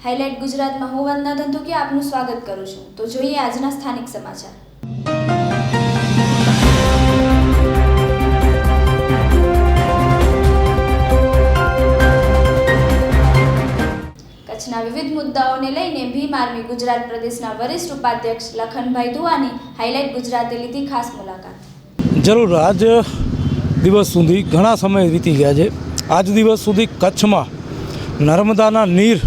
Highlight ગુજરાતમાં હું વંદના ધંધુકિયા આપનું સ્વાગત કરું છું। તો જોઈએ આજના સ્થાનિક સમાચાર। કચ્છના વિવિધ મુદ્દાઓને લઈને ભીમ આર્મી ગુજરાત પ્રદેશના વરિષ્ઠ ઉપાધ્યક્ષ લખનભાઈ ધુવાની હાઇલાઇટ ગુજરાતે લીધી ખાસ મુલાકાત। જરૂર આજ દિવસ સુધી ઘણા સમય વીતી ગયા છે। આજ દિવસ સુધી કચ્છમાં નર્મદાના નીર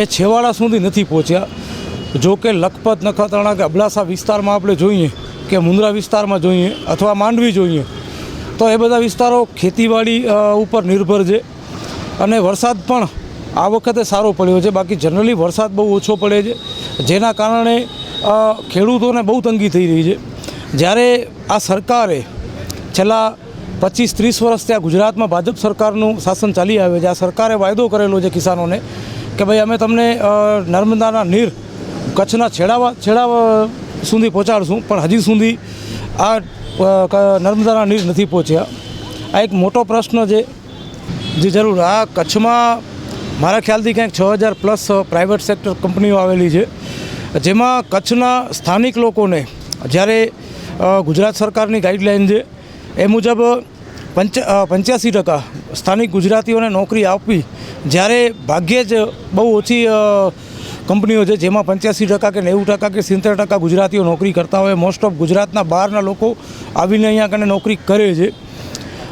એ છેવાડા સુધી નથી પહોંચ્યા। જો કે લખપત, નખત્રાણા કે અબડાસા વિસ્તારમાં આપણે જોઈએ કે મુન્દ્રા વિસ્તારમાં જોઈએ અથવા માંડવી જોઈએ તો એ બધા વિસ્તારો ખેતીવાડી ઉપર નિર્ભર છે અને વરસાદ પણ આ વખતે સારો પડ્યો છે। બાકી જનરલી વરસાદ બહુ ઓછો પડે છે, જેના કારણે ખેડૂતોને બહુ તંગી થઈ રહી છે। જ્યારે આ સરકારે છેલ્લા 25-30 વર્ષથી આ ગુજરાતમાં ભાજપ સરકારનું શાસન ચાલી આવે છે, આ સરકારે વાયદો કરેલો છે કિસાનોને કે ભાઈ અમે તમને નર્મદાના નીર કચ્છના છેડા સુધી પહોંચાડશું, પણ હજી સુધી આ નર્મદાના નીર નથી પહોંચ્યા। આ એક મોટો પ્રશ્ન છે જે જરૂર આ કચ્છમાં મારા ખ્યાલથી ક્યાંક 6000+ પ્રાઇવેટ સેક્ટર કંપનીઓ આવેલી છે, જેમાં કચ્છના સ્થાનિક લોકોને જ્યારે ગુજરાત સરકારની ગાઈડલાઇન છે એ મુજબ 85% સ્થાનિક ગુજરાતીઓને નોકરી આપવી, જ્યારે ભાગ્યે જ બહુ ઓછી કંપનીઓ છે જેમાં 85% કે 90% કે 70% ગુજરાતીઓ નોકરી કરતા હોય। મોસ્ટ ઓફ ગુજરાતના બહારના લોકો આવીને અહીંયા કને નોકરી કરે છે।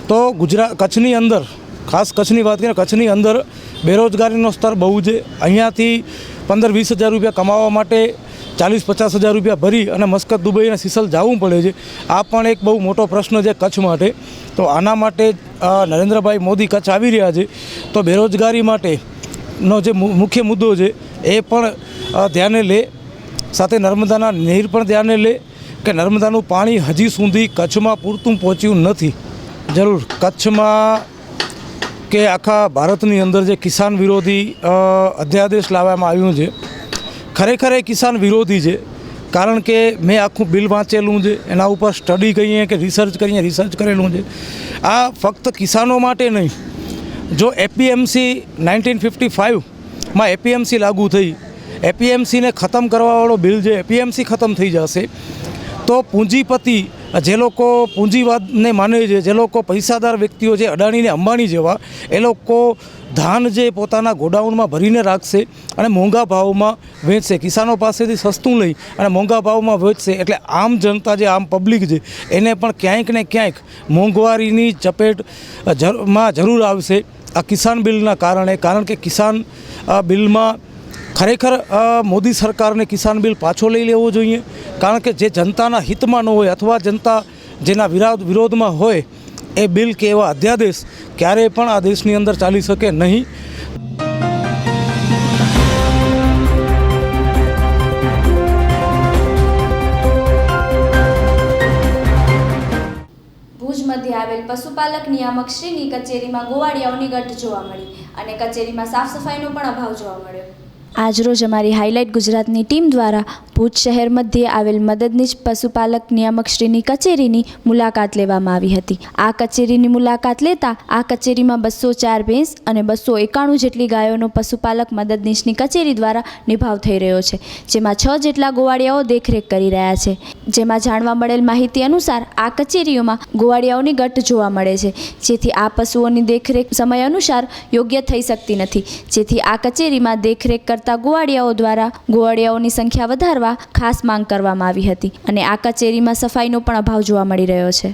તો કચ્છની અંદર, ખાસ કચ્છની વાત કરીએ, કચ્છની અંદર બેરોજગારીનો સ્તર બહુ છે। અહીંયાથી 15-20 હજાર રૂપિયા કમાવા માટે 40-50 હજાર રૂપિયા ભરી અને મસ્કત, દુબઈ અને સિસલ જવું પડે છે। આ પણ એક બહુ મોટો પ્રશ્ન છે કચ્છ માટે। તો આના માટે નરેન્દ્રભાઈ મોદી કચ્છ આવી રહ્યા છે તો બેરોજગારી માટેનો જે મુખ્ય મુદ્દો છે એ પણ ધ્યાને લે, સાથે નર્મદાના નીર પણ ધ્યાને લે કે નર્મદાનું પાણી હજી સુધી કચ્છમાં પૂરતું પહોંચ્યું નથી। જરૂર કચ્છમાં કે આખા ભારતની અંદર જે કિસાન વિરોધી અધ્યાદેશ લાવવામાં આવ્યું છે, ખરેખર એ કિસાન વિરોધી છે। કારણ કે મેં આખું બિલ વાંચેલું છે, એના ઉપર સ્ટડી કહીએ કે રિસર્ચ કરેલું છે। આ ફક્ત કિસાનો માટે નહીં, જો એપીએમસી 1955માં એપીએમસી લાગુ થઈ, એપીએમસીને ખતમ કરવાવાળો બિલ છે, એપીએમસી ખતમ થઈ જશે તો પૂંજીપતિ, જે લોકો પૂંજીવાદને માને છે, જે લોકો પૈસાદાર વ્યક્તિઓ છે, અડાણીને અંબાણી જેવા, એ લોકો ધાન જે પોતાના ગોડાઉનમાં ભરીને રાખશે અને મોંઘા ભાવમાં વેચશે, કિસાનો પાસેથી સસ્તું લઈ અને મોંઘા ભાવમાં વેચશે। એટલે આમ જનતા જે આમ પબ્લિક છે એને પણ ક્યાંક ને ક્યાંક મોંઘવારીની ચપેટમાં જરૂર આવશે આ કિસાન બિલના કારણે। કારણ કે કિસાન બિલમાં ખરેખર મોદી સરકારને કિસાન બિલ પાછો લઈ લેવો જોઈએ। કારણ કે જે જનતાના હિતમાં ન હોય અથવા જનતા જેના વિરોધમાં હોય એ બિલ કે એવા અધ્યાદેશ ક્યારેય પણ આ દેશની અંદર ચાલી શકે નહીં। ભુજ મધ્યે આવેલ પશુપાલક નિયામક શ્રીની કચેરીમાં ગોવાળિયાઓની ગઠ જોવા મળી અને કચેરીમાં સાફ સફાઈનો પણ અભાવ જોવા મળ્યો। આજરોજ અમારી હાઇલાઇટ ગુજરાતની ટીમ દ્વારા ભુજ શહેર મધ્યે આવેલ મદદનીશ પશુપાલક નિયામક શ્રીની કચેરીની મુલાકાત લેવામાં આવી હતી। આ કચેરીની મુલાકાત લેતા આ કચેરીમાં 204 ભેંસ અને 291 જેટલી ગાયોનો પશુપાલક મદદનીશની કચેરી દ્વારા નિભાવ થઈ રહ્યો છે, જેમાં 6 જેટલા ગોવાળિયાઓ દેખરેખ કરી રહ્યા છે। જેમાં જાણવા મળેલ માહિતી અનુસાર આ કચેરીઓમાં ગોવાળિયાઓની ગઠ જોવા મળે છે, જેથી આ પશુઓની દેખરેખ સમય અનુસાર યોગ્ય થઈ શકતી નથી, જેથી આ કચેરીમાં દેખરેખ ગોવાળિયાઓ દ્વારા ગોવાળિયાઓની સંખ્યા વધારવા ખાસ માંગ કરવામાં આવી હતી અને આ કચેરીમાં સફાઈનો પણ અભાવ જોવા મળી રહ્યો છે।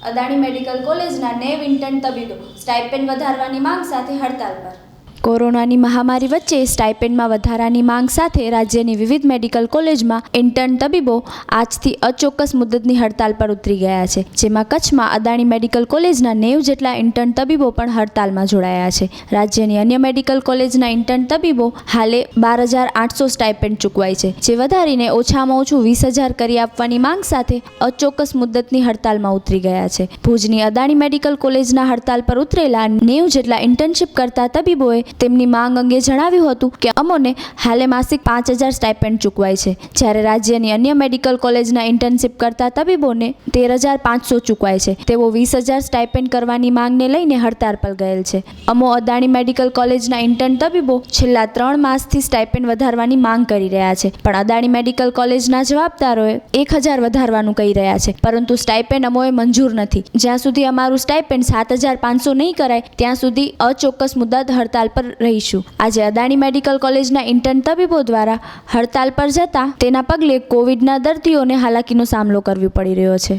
અદાણી મેડિકલ કોલેજના 9 ઇન્ટર્ન તબીબો સ્ટાઇપેન્ડ વધારવાની માંગ સાથે હડતાલ પર। કોરોનાની મહામારી વચ્ચે સ્ટાઇપેન્ડમાં વધારાની માંગ સાથે રાજ્યની વિવિધ મેડિકલ કોલેજમાં ઇન્ટર્ન તબીબો આજથી અચોક્કસ મુદ્દતની હડતાલ પર ઉતરી ગયા છે, જેમાં કચ્છમાં અદાણી મેડિકલ કોલેજના 90 જેટલા ઇન્ટર્ન તબીબો પણ હડતાલમાં જોડાયા છે। રાજ્યની અન્ય મેડિકલ કોલેજના ઇન્ટર્ન તબીબો હાલે 12800 સ્ટાઇપેન્ડ ચૂકવાય છે, જે વધારીને ઓછામાં ઓછું 20000 કરી આપવાની માંગ સાથે અચોક્કસ મુદ્દતની હડતાલમાં ઉતરી ગયા છે। ભુજની અદાણી મેડિકલ કોલેજના હડતાલ પર ઉતરેલા 90 જેટલા ઇન્ટર્નશીપ કરતા તબીબોએ તેમની માંગ અંગે જણાવ્યું હતું કે અમોને હાલે માસિક 5,000 સ્ટાઇપેન્ડ ચૂકવાય છે, જ્યારે રાજ્યની અન્ય મેડિકલ કોલેજના ઇન્ટર્નશીપ કરતા તબીબોને 13,500 ચૂકવાય છે. તેઓ 20,000 સ્ટાઇપેન્ડ કરવાની માંગને લઈને હડતાળ પર ગયેલ છે. અમો અદાણી મેડિકલ કોલેજના ઇન્ટર્ન તબીબો છેલ્લા 3 માસથી સ્ટાઇપેન્ડ વધારવાની માંગ કરી રહ્યા છે, પણ અદાણી મેડિકલ કોલેજના જવાબદારોએ 1,000 વધારવાનું કહી રહ્યા છે, પરંતુ સ્ટાઇપેન્ડ અમોએ મંજૂર નથી. જ્યાં સુધી અમારું સ્ટાઇપેન્ડ 7,500 નહીં કરાય ત્યાં સુધી અચોક્કસ મુદ્દત હડતાલ પર રહીશું. આજે અદાણી મેડિકલ કોલેજના ઇન્ટર્ન તબીબો દ્વારા હડતાલ પર જતા તેના પગલે કોવિડના દર્દીઓને હાલાકીનો સામનો કરવો પડી રહ્યો છે.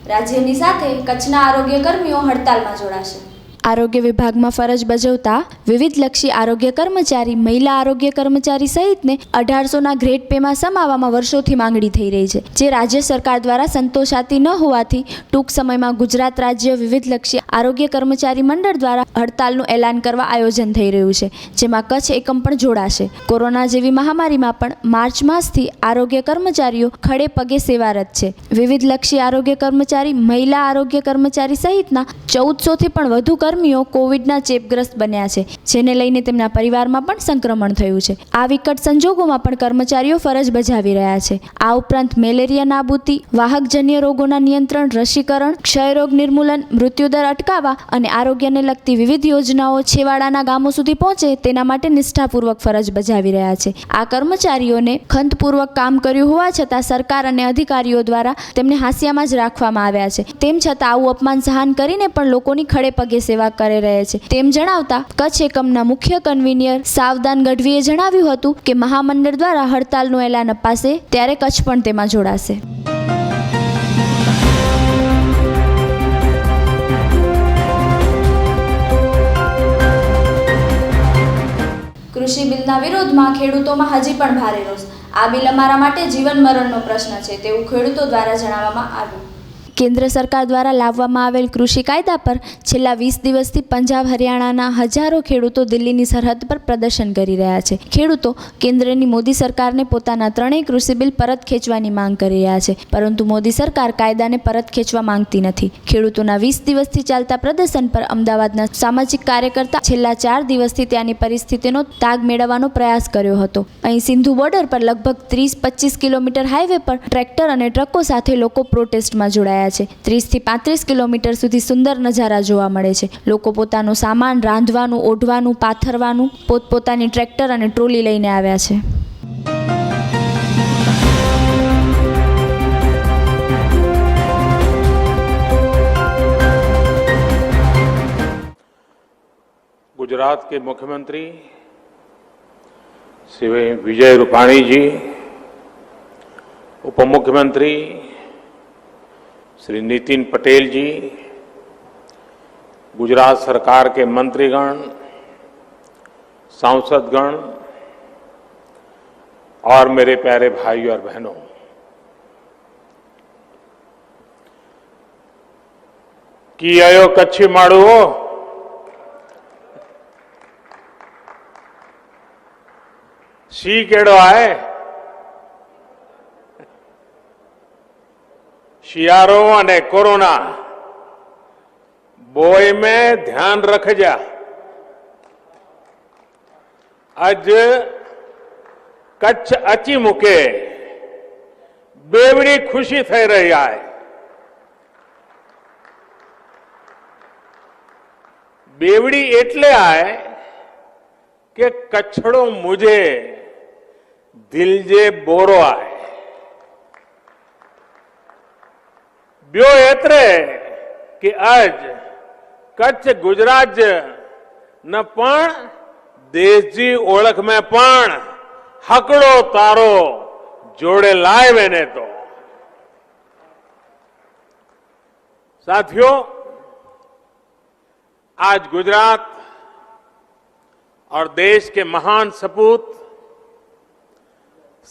રાજ્યની સાથે કચ્છના આરોગ્ય કર્મીઓ હડતાલમાં જોડાશે. આરોગ્ય વિભાગમાં ફરજ બજાવતા વિવિધલક્ષી આરોગ્ય કર્મચારી, મહિલા આરોગ્ય કર્મચારી સહિતને 1800ના ગ્રેડ પેમાં સમાવવામાં વર્ષોથી માંગણી થઈ રહી છે, જે રાજ્ય સરકાર દ્વારા સંતોષાતી ન હોવાથી ટૂંક સમયમાં ગુજરાત રાજ્ય વિવિધલક્ષી આરોગ્ય કર્મચારી મંડળ દ્વારા હડતાલનું એલાન કરવા આયોજન થઈ રહ્યું છે, જેમાં કચ્છ એકમ પણ જોડાશે. કોરોના જેવી મહામારીમાં પણ માર્ચ માસથી આરોગ્ય કર્મચારીઓ ખડે પગે સેવારત છે. વિવિધલક્ષી આરોગ્ય કર્મચારી, મહિલા આરોગ્ય કર્મચારી સહિતના 1400થી પણ વધુ કર્મીઓ કોવિડના ચેપગ્રસ્ત બન્યા છે, જેને લઈને તેમના પરિવારમાં પણ સંક્રમણ થયું છે. આ વિકટ સંજોગોમાં પણ કર્મચારીઓ ફરજ બજાવી રહ્યા છે. આ ઉપરાંત મેલેરિયા નાબૂદી, વાહકજન્ય રોગોના નિયંત્રણ, રસીકરણ, ક્ષયરોગ નિર્મૂલન, મૃત્યુદર અટકાવવા અને આરોગ્યને લગતી વિવિધ યોજનાઓ છેવાડાના ગામો સુધી પહોંચે તેના માટે નિષ્ઠાપૂર્વક ફરજ બજાવી રહ્યા છે. આ કર્મચારીઓને ખંતપૂર્વક કામ કર્યું હોવા છતાં સરકાર અને અધિકારીઓ દ્વારા તેમને હાંસિયામાં જ રાખવામાં આવ્યા છે. તેમ છતાં આવું અપમાન સહન કરીને પણ લોકોની ખડે પગે સેવા કરી રહે છે તેમ જણાવતા કચ્છ એકમના મુખ્ય કન્વીનર સાવધાન ગઢવીએ જણાવ્યું હતું કે મહામંડળ દ્વારા હડતાલનું એલાન અપાશે ત્યારે કચ્છ પણ તેમાં જોડાશે. કૃષિ બિલના વિરોધમાં ખેડૂતોમાં હજી પણ ભારે રોષ. આ બિલ અમારા માટે જીવન મરણનો પ્રશ્ન છે તેવું ખેડૂતો દ્વારા જણાવવામાં આવ્યું. કેન્દ્ર સરકાર દ્વારા લાવવામાં આવેલ કૃષિ કાયદા પર છેલ્લા 20 દિવસથી પંજાબ, હરિયાણાના હજારો ખેડૂતો દિલ્હીની સરહદ પર પ્રદર્શન કરી રહ્યા છે. ખેડૂતો કેન્દ્રની મોદી સરકારને પોતાના 3 કૃષિ બિલ પરત ખેંચવાની માંગ કરી રહ્યા છે, પરંતુ મોદી સરકાર કાયદાને પરત ખેંચવા માંગતી નથી. ખેડૂતોના 20 દિવસથી ચાલતા પ્રદર્શન પર અમદાવાદના સામાજિક કાર્યકર્તા છેલ્લા 4 દિવસથી ત્યાંની પરિસ્થિતિનો તાગ મેળવવાનો પ્રયાસ કર્યો હતો. અહીં સિંધુ બોર્ડર પર લગભગ 30-25 કિલોમીટર હાઈવે પર ટ્રેક્ટર અને ટ્રકો સાથે લોકો પ્રોટેસ્ટમાં જોડાયા છે. 30થી 35 કિલોમીટર સુધી સુંદર નજારા જોવા મળે છે. લોકો પોતાનો સામાન, રાંધવાનું, ઓઢવાનું, પાથરવાનું પોતપોતાની ટ્રેક્ટર અને ટ્રોલી લઈને આવ્યા છે. गुजरात के मुख्यमंत्री श्री विजय रूपाणी जी, उप मुख्यमंत्री श्री नितिन पटेल जी, गुजरात सरकार के मंत्रीगण, सांसदगण और मेरे प्यारे भाइयों और बहनों, कियो कच्छी माड़ो शी केड़ो आए शियारो अने कोरोना बोय में ध्यान रखजा. आज कच्छ अची मुके बेवड़ी खुशी थई रही है. बेवड़ी एटले आए के कच्छड़ो मुझे दिल जे बोरो आए. ब्यो एतरे कि आज कच्छ गुजरात न पण देश जी ओळख में पण हकड़ो तारो जोड़े लाए वेने. तो साथियों, आज गुजरात और देश के महान सपूत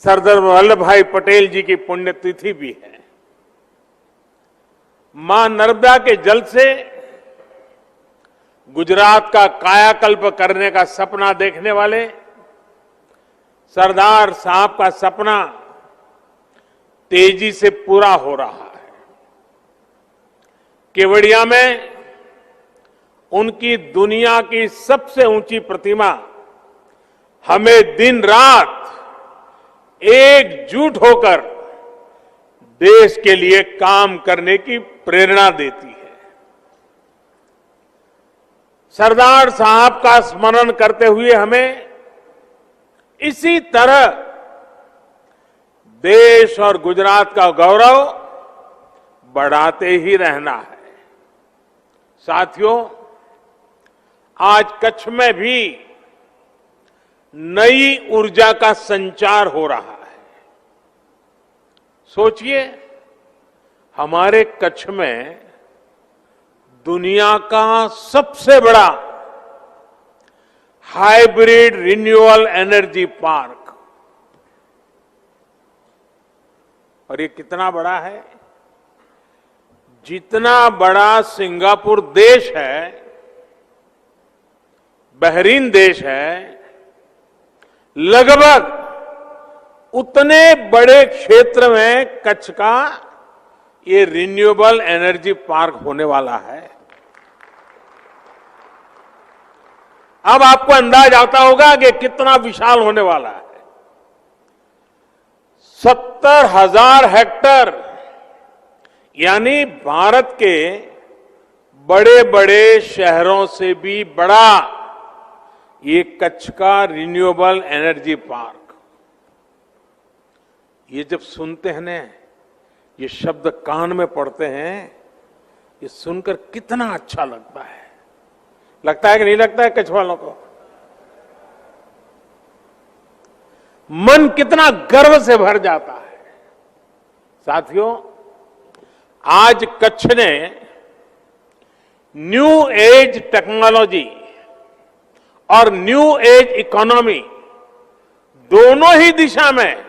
सरदार वल्लभ भाई पटेल जी की पुण्यतिथि भी है. मां नर्मदा के जल से गुजरात का कायाकल्प करने का सपना देखने वाले सरदार साहब का सपना तेजी से पूरा हो रहा है। केवड़िया में उनकी दुनिया की सबसे ऊंची प्रतिमा हमें दिन रात एकजुट होकर देश के लिए काम करने की प्रेरणा देती है। सरदार साहब का स्मरण करते हुए हमें इसी तरह देश और गुजरात का गौरव बढ़ाते ही रहना है। साथियों, आज कच्छ में भी नई ऊर्जा का संचार हो रहा है। सोचिए, हमारे कच्छ में दुनिया का सबसे बड़ा हाइब्रिड रिन्यूएबल एनर्जी पार्क, और ये कितना बड़ा है? जितना बड़ा सिंगापुर देश है, बहरीन देश है, लगभग उतने बड़े क्षेत्र में कच्छ का ये रिन्यूएबल एनर्जी पार्क होने वाला है। अब आपको अंदाज आता होगा कि कितना विशाल होने वाला है। 70,000 हेक्टेयर, यानी भारत के बड़े बड़े शहरों से भी बड़ा ये कच्छ का रिन्यूएबल एनर्जी पार्क। ये जब सुनते हैं ना, ये शब्द कान में पड़ते हैं, ये सुनकर कितना अच्छा लगता है। लगता है कि नहीं लगता है कच्छ वालों को? मन कितना गर्व से भर जाता है। साथियों, आज कच्छ ने न्यू एज टेक्नोलॉजी और न्यू एज इकोनॉमी दोनों ही दिशा में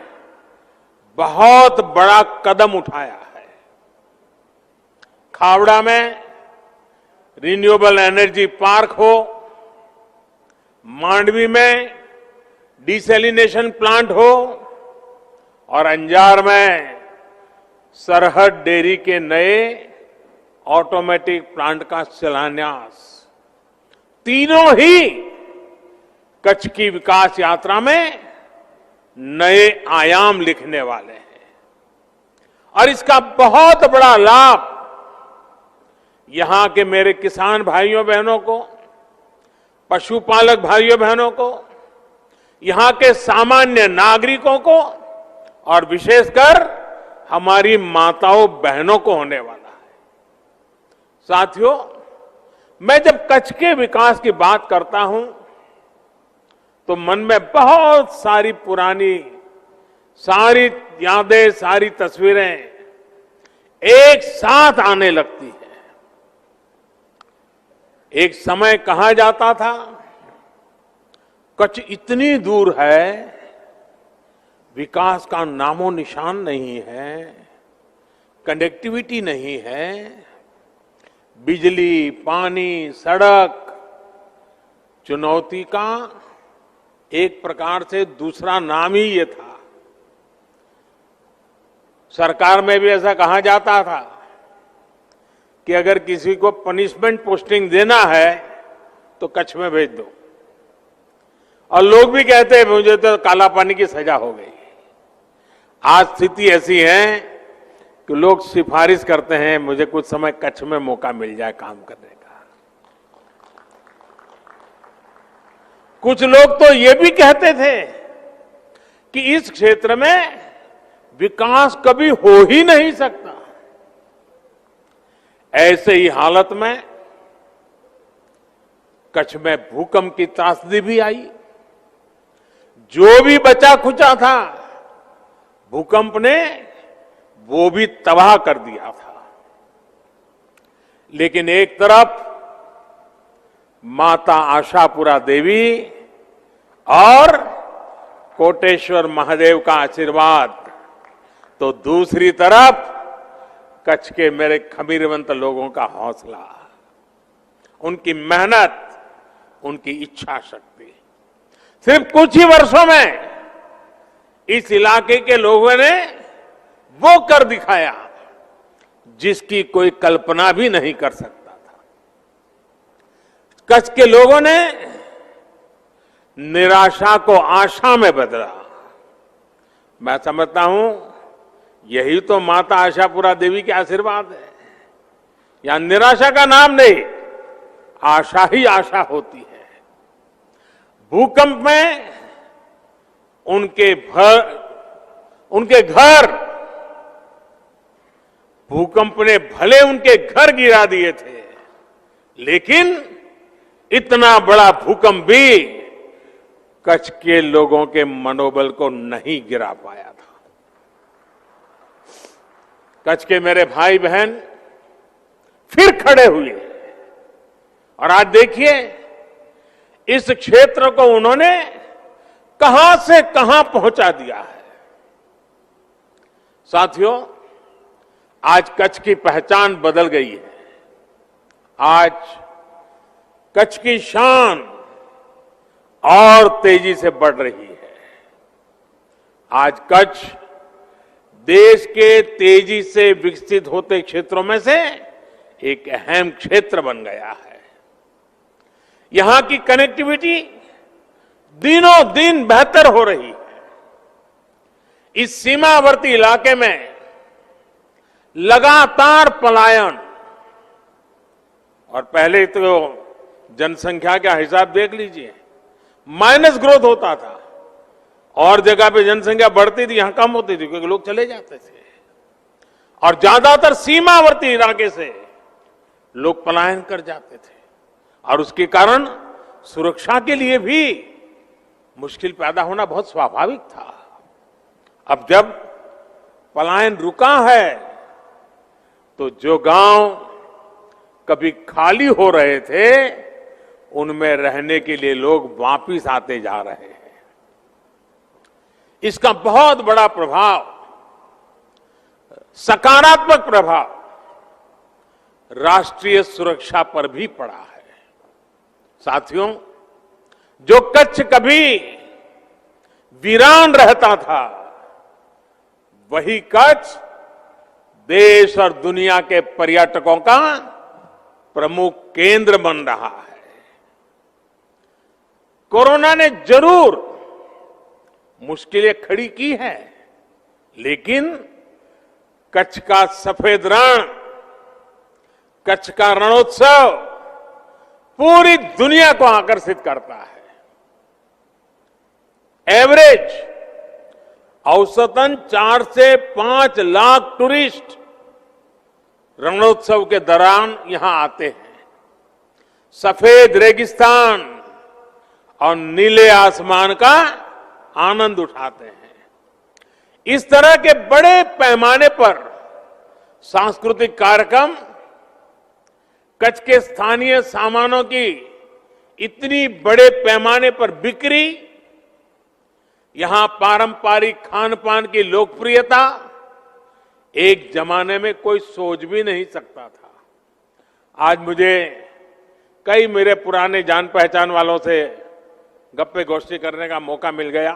बहुत बड़ा कदम उठाया है। खावड़ा में रिन्यूएबल एनर्जी पार्क हो, मांडवी में डिसैलिनेशन प्लांट हो, और अंजार में सरहद डेयरी के नए ऑटोमेटिक प्लांट का शिलान्यास, तीनों ही कच्छ की विकास यात्रा में नए आयाम लिखने वाले हैं। और इसका बहुत बड़ा लाभ यहां के मेरे किसान भाइयों बहनों को, पशुपालक भाइयों बहनों को, यहां के सामान्य नागरिकों को और विशेषकर हमारी माताओं बहनों को होने वाला है। साथियों, मैं जब कच्छ के विकास की बात करता हूं तो मन में बहुत सारी पुरानी सारी यादें, सारी तस्वीरें एक साथ आने लगती है। एक समय कहा जाता था, कच्छ इतनी दूर है, विकास का नामो निशान नहीं है, कनेक्टिविटी नहीं है, बिजली, पानी, सड़क चुनौती का एक प्रकार से दूसरा नाम ही ये था। सरकार में भी ऐसा कहा जाता था कि अगर किसी को पनिशमेंट पोस्टिंग देना है तो कच्छ में भेज दो, और लोग भी कहते हैं मुझे तो काला पानी की सजा हो गई। आज स्थिति ऐसी है कि लोग सिफारिश करते हैं मुझे कुछ समय कच्छ में मौका मिल जाए काम करने का। कुछ लोग तो ये भी कहते थे कि इस क्षेत्र में विकास कभी हो ही नहीं सकता। ऐसे ही हालत में कच्छ में भूकंप की त्रासदी भी आई। जो भी बचा खुचा था भूकंप ने वो भी तबाह कर दिया था। लेकिन एक तरफ माता आशापुरा देवी और कोटेश्वर महादेव का आशीर्वाद, तो दूसरी तरफ कच्छ के मेरे खमीरवंत लोगों का हौसला, उनकी मेहनत, उनकी इच्छा शक्ति। सिर्फ कुछ ही वर्षों में इस इलाके के लोगों ने वो कर दिखाया जिसकी कोई कल्पना भी नहीं कर सकता था। कच्छ के लोगों ने निराशा को आशा में बदला। मैं समझता हूं यही तो माता आशापुरा देवी के आशीर्वाद है। यहां निराशा का नाम नहीं, आशा ही आशा होती है। भूकंप में उनके घर भूकंप ने भले उनके घर गिरा दिए थे, लेकिन इतना बड़ा भूकंप भी कच्छ के लोगों के मनोबल को नहीं गिरा पाया था। कच्छ के मेरे भाई बहन फिर खड़े हुए और आज देखिए इस क्षेत्र को उन्होंने कहां से कहां पहुंचा दिया है। साथियों, आज कच्छ की पहचान बदल गई है। आज कच्छ की शान और तेजी से बढ़ रही है। आज कच्छ देश के तेजी से विकसित होते क्षेत्रों में से एक अहम क्षेत्र बन गया है। यहां की कनेक्टिविटी दिनों दिन बेहतर हो रही है। इस सीमावर्ती इलाके में लगातार पलायन, और पहले तो जनसंख्या का हिसाब देख लीजिए, माइनस ग्रोथ होता था और जगह पे जनसंख्या बढ़ती थी, यहां कम होती थी क्योंकि लोग चले जाते थे। और ज्यादातर सीमावर्ती इलाके से लोग पलायन कर जाते थे और उसके कारण सुरक्षा के लिए भी मुश्किल पैदा होना बहुत स्वाभाविक था। अब जब पलायन रुका है तो जो गांव कभी खाली हो रहे थे उनमें रहने के लिए लोग वापिस आते जा रहे हैं। इसका बहुत बड़ा प्रभाव, सकारात्मक प्रभाव राष्ट्रीय सुरक्षा पर भी पड़ा है। साथियों, जो कच्छ कभी वीरान रहता था, वही कच्छ देश और दुनिया के पर्यटकों का प्रमुख केंद्र बन रहा है। कोरोना ने जरूर मुश्किलें खड़ी की हैं, लेकिन कच्छ का सफेद रण, कच्छ का रणोत्सव पूरी दुनिया को आकर्षित करता है। एवरेज औसतन 4 से 5 लाख टूरिस्ट रणोत्सव के दौरान यहां आते हैं। सफेद रेगिस्तान और नीले आसमान का आनंद उठाते हैं। इस तरह के बड़े पैमाने पर सांस्कृतिक कार्यक्रम, कच्छ के स्थानीय सामानों की इतनी बड़े पैमाने पर बिक्री, यहां पारंपरिक खान पान की लोकप्रियता एक जमाने में कोई सोच भी नहीं सकता था। आज मुझे कई मेरे पुराने जान पहचान वालों से गप्पे गोष्ठी करने का मौका मिल गया,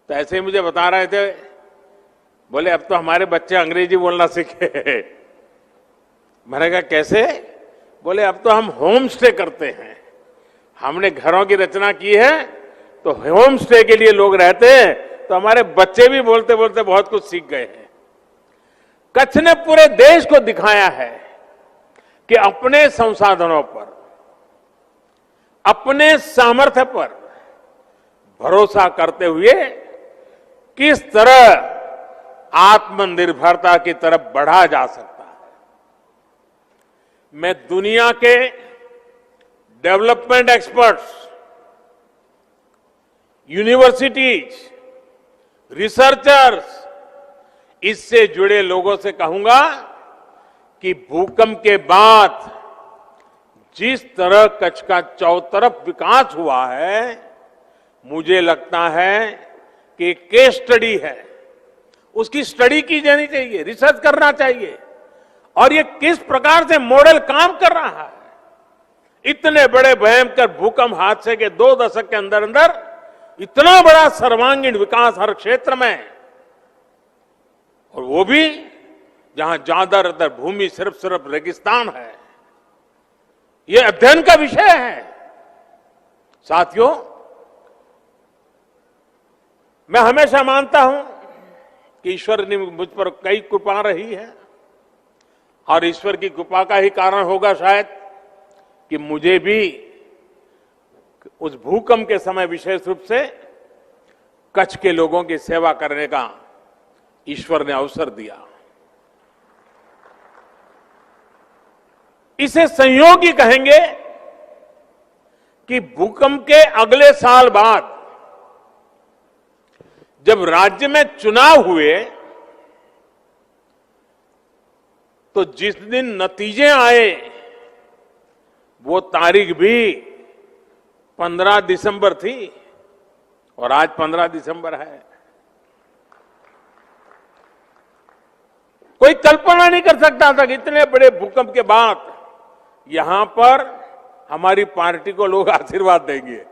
तो ऐसे ही मुझे बता रहे थे, बोले अब तो हमारे बच्चे अंग्रेजी बोलना सीखे। मैंने कहा कैसे? बोले अब तो हम होम स्टे करते हैं, हमने घरों की रचना की है तो होम स्टे के लिए लोग रहते हैं, तो हमारे बच्चे भी बोलते बोलते बहुत कुछ सीख गए हैं। कच्छ ने पूरे देश को दिखाया है कि अपने संसाधनों पर, अपने सामर्थ्य पर भरोसा करते हुए किस तरह आत्मनिर्भरता की तरफ बढ़ा जा सकता है। मैं दुनिया के डेवलपमेंट एक्सपर्ट्स, यूनिवर्सिटीज, रिसर्चर्स, इससे जुड़े लोगों से कहूंगा कि भूकंप के बाद जिस तरह कच्छ का चौतरफ विकास हुआ है, मुझे लगता है कि केस स्टडी है, उसकी स्टडी की जानी चाहिए, रिसर्च करना चाहिए, और ये किस प्रकार से मॉडल काम कर रहा है। इतने बड़े भयंकर भूकंप हादसे के 2 दशक के अंदर अंदर इतना बड़ा सर्वांगीण विकास हर क्षेत्र में और वो भी जहां ज्यादातर भूमि सिर्फ रेगिस्तान है। ये अध्ययन का विषय है। साथियों, मैं हमेशा मानता हूं कि ईश्वर ने मुझ पर कई कृपा रही है और ईश्वर की कृपा का ही कारण होगा शायद कि मुझे भी उस भूकंप के समय विशेष रूप से कच्छ के लोगों की सेवा करने का ईश्वर ने अवसर दिया। इसे संयोग ही कहेंगे कि भूकंप के अगले साल बाद जब राज्य में चुनाव हुए तो जिस दिन नतीजे आए वो तारीख भी 15 दिसंबर थी और आज 15 दिसंबर है। कोई कल्पना नहीं कर सकता था कि इतने बड़े भूकंप के बाद यहां पर हमारी पार्टी को लोग आशीर्वाद देंगे।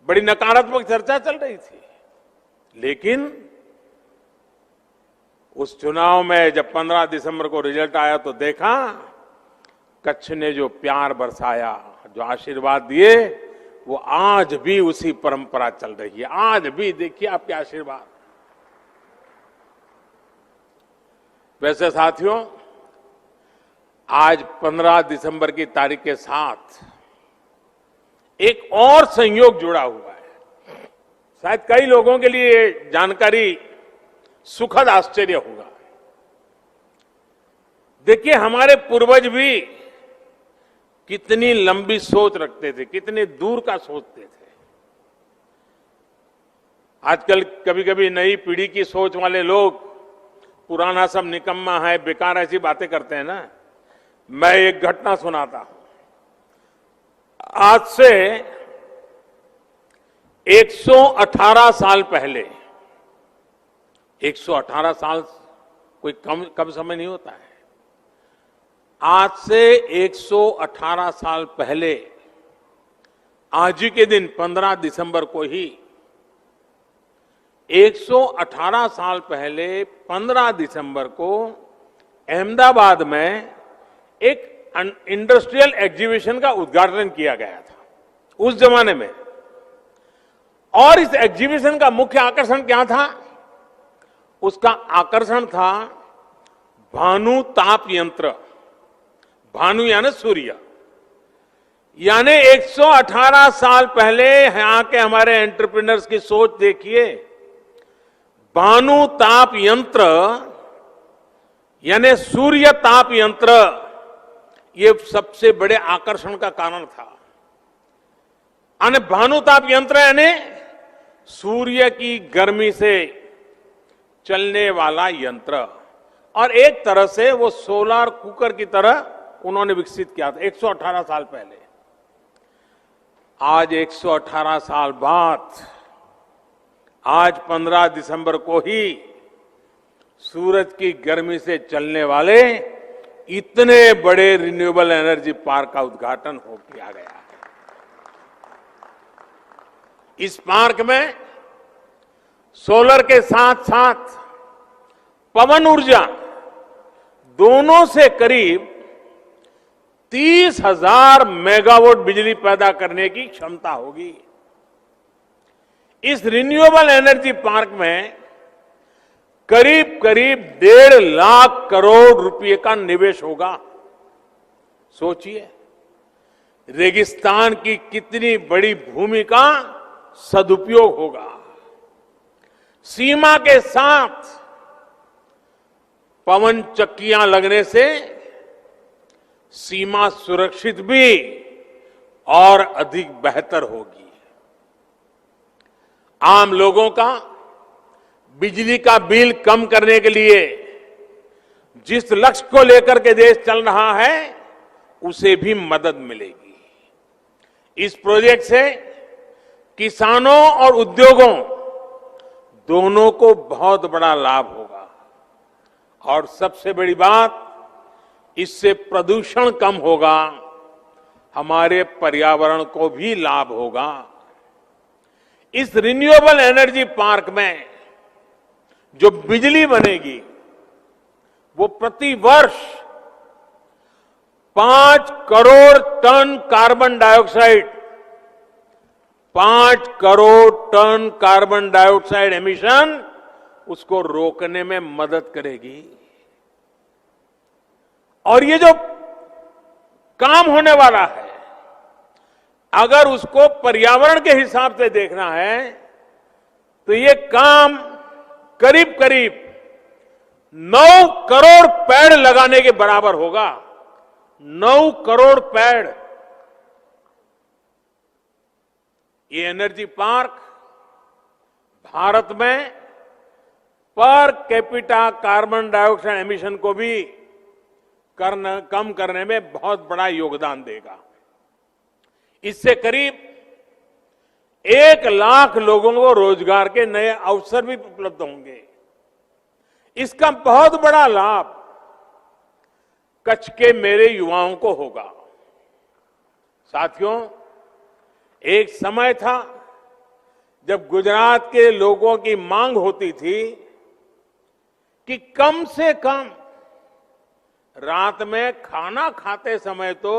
बड़ी नकारात्मक चर्चा चल रही थी, लेकिन उस चुनाव में जब 15 दिसंबर को रिजल्ट आया तो देखा कच्छ ने जो प्यार बरसाया, जो आशीर्वाद दिए, वो आज भी उसी परंपरा चल रही है। आज भी देखिए आपके आशीर्वाद। वैसे साथियों, आज 15 दिसंबर की तारीख के साथ एक और संयोग जुड़ा हुआ है। शायद कई लोगों के लिए जानकारी सुखद आश्चर्य होगा। देखिए, हमारे पूर्वज भी कितनी लंबी सोच रखते थे, कितने दूर का सोचते थे। आजकल कभी कभी नई पीढ़ी की सोच वाले लोग पुराना सब निकम्मा है, बेकार, ऐसी बातें करते हैं ना। मैं एक घटना सुनाता हूं। आज से 118 साल पहले, 118 साल कोई कम समय नहीं होता है। आज से 118 साल पहले आज ही के दिन 15 दिसंबर को ही 118 साल पहले 15 दिसंबर को अहमदाबाद में एक इंडस्ट्रियल एग्जीबिशन का उद्घाटन किया गया था उस जमाने में। और इस एग्जीबिशन का मुख्य आकर्षण क्या था? उसका आकर्षण था भानु ताप यंत्र। भानु यानी सूर्य। यानी 118 साल पहले यहां के हमारे एंटरप्रेन्योर्स की सोच देखिए। भानु ताप यंत्र यानी सूर्य ताप यंत्र, ये सबसे बड़े आकर्षण का कारण था। भानु ताप यंत्र यानी सूर्य की गर्मी से चलने वाला यंत्र, और एक तरह से वो सोलर कुकर की तरह उन्होंने विकसित किया था 118 साल पहले। आज 118 साल बाद, आज 15 दिसंबर को ही सूरज की गर्मी से चलने वाले इतने बड़े रिन्यूएबल एनर्जी पार्क का उद्घाटन किया गया है। इस पार्क में सोलर के साथ साथ पवन ऊर्जा दोनों से करीब 30,000 मेगावाट बिजली पैदा करने की क्षमता होगी। इस रिन्यूएबल एनर्जी पार्क में करीब करीब 1.5 लाख करोड़ रुपए का निवेश होगा। सोचिए, रेगिस्तान की कितनी बड़ी भूमि का सदुपयोग होगा। सीमा के साथ पवन चक्कियां लगने से सीमा सुरक्षित भी और अधिक बेहतर होगी। आम लोगों का बिजली का बिल कम करने के लिए जिस लक्ष्य को लेकर के देश चल रहा है, उसे भी मदद मिलेगी। इस प्रोजेक्ट से किसानों और उद्योगों दोनों को बहुत बड़ा लाभ होगा। और सबसे बड़ी बात, इससे प्रदूषण कम होगा, हमारे पर्यावरण को भी लाभ होगा। इस रिन्यूएबल एनर्जी पार्क में जो बिजली बनेगी वो प्रति वर्ष 5 crore ton carbon dioxide 5 crore ton carbon dioxide emission उसको रोकने में मदद करेगी। और ये जो काम होने वाला है, अगर उसको पर्यावरण के हिसाब से देखना है तो ये काम करीब करीब 9 करोड़ पेड़ लगाने के बराबर होगा। 9 करोड़ पेड़। ये एनर्जी पार्क भारत में per capita carbon dioxide emission को भी कम करने में बहुत बड़ा योगदान देगा। इससे करीब 1 लाख लोगों को रोजगार के नए अवसर भी उपलब्ध होंगे। इसका बहुत बड़ा लाभ कच्छ के मेरे युवाओं को होगा। साथियों, एक समय था जब गुजरात के लोगों की मांग होती थी कि कम से कम रात में खाना खाते समय तो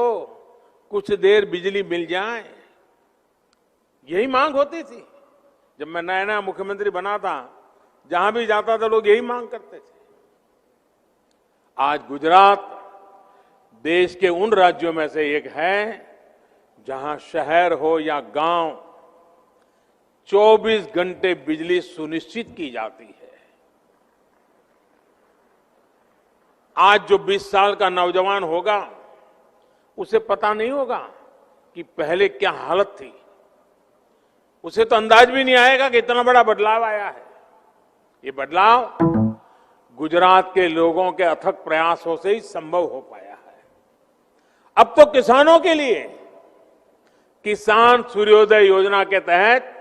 कुछ देर बिजली मिल जाए, यही मांग होती थी। जब मैं नया नया मुख्यमंत्री बना था, जहां भी जाता था लोग यही मांग करते थे। आज गुजरात देश के उन राज्यों में से एक है जहां शहर हो या गांव 24 घंटे बिजली सुनिश्चित की जाती है। आज जो 20 साल का नौजवान होगा उसे पता नहीं होगा कि पहले क्या हालत थी। उसे तो अंदाज भी नहीं आएगा कि इतना बड़ा बदलाव आया है। ये बदलाव गुजरात के लोगों के अथक प्रयासों से ही संभव हो पाया है। अब तो किसानों के लिए किसान सूर्योदय योजना के तहत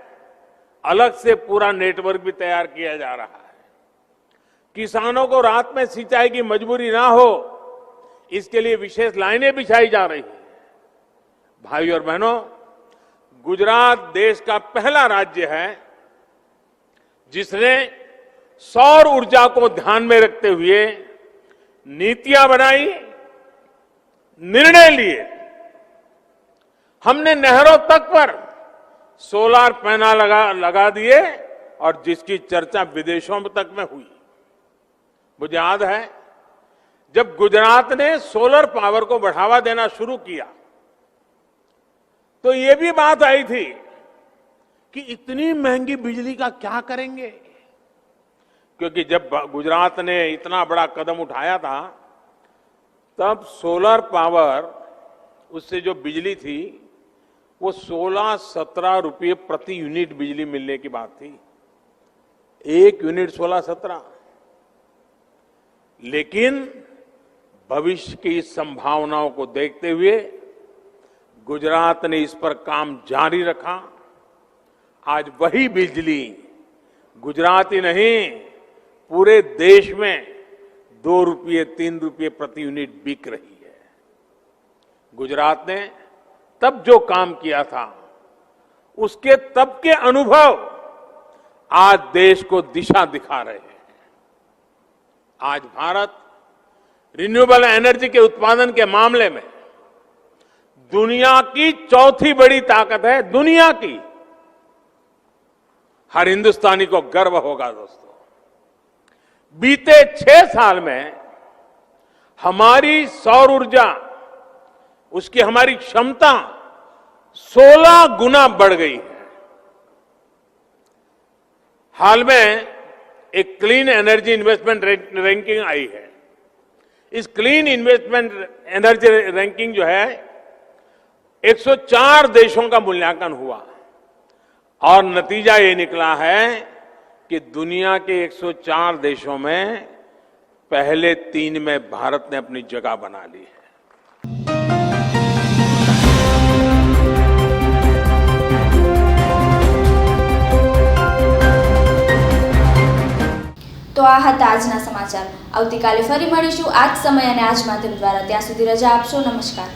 अलग से पूरा नेटवर्क भी तैयार किया जा रहा है। किसानों को रात में सिंचाई की मजबूरी ना हो, इसके लिए विशेष लाइनें बिछाई जा रही है। भाई और बहनों, गुजरात देश का पहला राज्य है जिसने सौर ऊर्जा को ध्यान में रखते हुए नीतियां बनाई, निर्णय लिए। हमने नहरों तक पर सोलर पैनल लगा दिए और जिसकी चर्चा विदेशों तक में हुई। मुझे याद है जब गुजरात ने सोलर पावर को बढ़ावा देना शुरू किया तो ये भी बात आई थी कि इतनी महंगी बिजली का क्या करेंगे, क्योंकि जब गुजरात ने इतना बड़ा कदम उठाया था तब सोलर पावर, उससे जो बिजली थी वो 16-17 रुपये प्रति यूनिट बिजली मिलने की बात थी। 1 यूनिट 16-17। लेकिन भविष्य की संभावनाओं को देखते हुए गुजरात ने इस पर काम जारी रखा। आज वही बिजली गुजरात ही नहीं, पूरे देश में 2 रुपये 3 रुपये प्रति यूनिट बिक रही है। गुजरात ने तब जो काम किया था उसके तब के अनुभव आज देश को दिशा दिखा रहे हैं। आज भारत रिन्यूएबल एनर्जी के उत्पादन के मामले में दुनिया की चौथी बड़ी ताकत है। दुनिया की। हर हिंदुस्तानी को गर्व होगा दोस्तों। बीते 6 साल में हमारी सौर ऊर्जा, उसकी हमारी क्षमता 16 गुना बढ़ गई है। हाल में एक क्लीन एनर्जी इन्वेस्टमेंट रैंकिंग आई है। इस क्लीन इन्वेस्टमेंट एनर्जी रैंकिंग जो है 104 देशों का मूल्यांकन हुआ और नतीजा ये निकला है कि दुनिया के 104 देशों में पहले 3 में भारत ने अपनी जगह बना ली है। તો આ હતા આજના સમાચાર। આવતીકાલે ફરી મળીશું આ જ સમય અને આ જ માધ્યમ દ્વારા। ત્યાં સુધી રજા આપશો। નમસ્કાર।